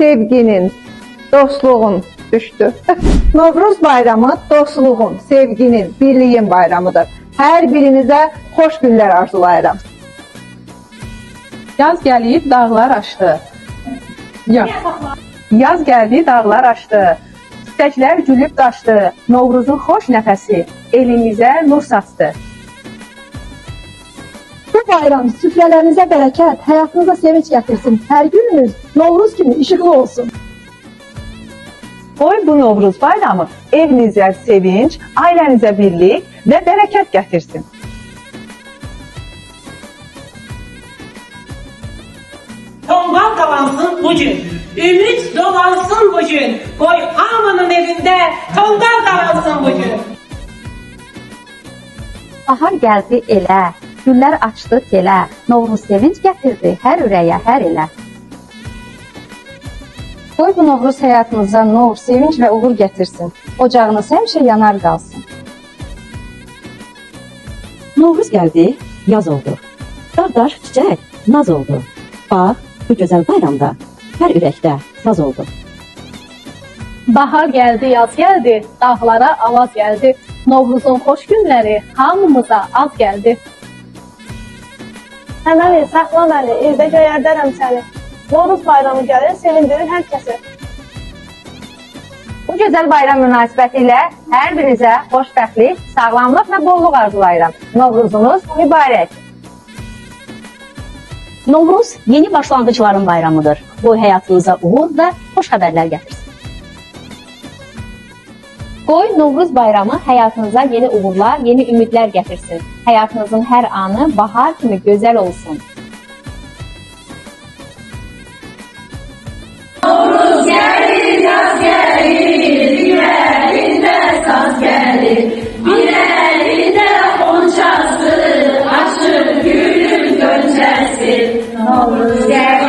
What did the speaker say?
sevginin, dostluğun düşdü. Novruz bayramı dostluğun, sevginin, birliyin bayramıdır. Hər birinizə xoş günlər arzulayıram. Yaz gəlib dağlar aşdı. Yaz gəldi dağlar aşdı. Çiçəklər gülüb qaçdı. Novruzun xoş nəfəsi elimizə nur saçdı. Bu bayram süfrələrinizə bərəkət, həyatınıza sevinç gətirsin. Hər gününüz Novruz kimi işıqlı olsun. Qoy bu Novruz bayramı evinizə sevinç, ailənizə birlik və bərəkət gətirsin. Tonqal qalansın bugün, ümid dolansın bugün. Qoy hamının evində tonqal qalansın bugün. Bahar gəldi elə, güllər açdı telə, Novruz sevinç gətirdi hər ürəyə, hər elə. Qoy bu Novruz həyatınıza nur, sevinç və uğur gətirsin. Ocağınız həmişə yanar qalsın. Novruz gəldi, yaz oldu. Dağ-daş, çiçək, naz oldu. Bax, bu gözəl bayramda hər ürəkdə saz oldu. Bahar gəldi, yaz gəldi, dağlara avaz gəldi. Novruzun xoş günləri hamımıza az gəldi. Əməli, saxla məni, evdə göyərdərəm səni. Novruz bayramı gəlir, sevindirir hər kəsi. Bu gözəl bayram münasibəti ilə hər birinizə xoşbəxtlik, sağlamlıq və bolluq arzulayıram. Novruzunuz mübarək. Novruz yeni başlanğıcların bayramıdır. Bu həyatınıza uğur və xoş xəbərlər gətirsin. Qoy Novruz bayramı həyatınıza yeni uğurlar, yeni ümidlər gətirsin. Həyatınızın hər anı bahar kimi gözəl olsun. Novruz gəlir, yaz gəlir, bir əlində saz gəlir, bir əlində xonçası, açır gülün gönçəsi. Novruz gəlir.